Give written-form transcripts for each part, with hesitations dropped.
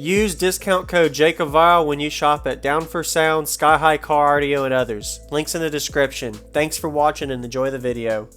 Use discount code JACOBVILE when you shop at Down for Sound, Sky High Car Audio, and others. Links in the description. Thanks for watching and enjoy the video.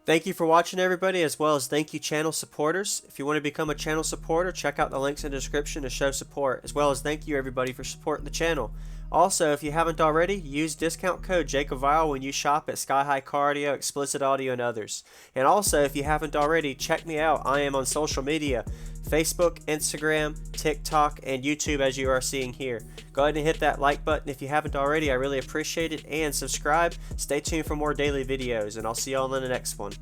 Thank you for watching, everybody, as well as thank you channel supporters. If you want to become a channel supporter, check out the links in the description to show support, as well as thank you everybody for supporting the channel. Also, if you haven't already, use discount code JACOBVILE when you shop at Sky High Car Audio, Explicit Audio, and others. And also, if you haven't already, check me out. I am on social media, Facebook, Instagram, TikTok, and YouTube, as you are seeing here. Go ahead and hit that like button if you haven't already. I really appreciate it. And subscribe. Stay tuned for more daily videos, and I'll see y'all in the next one.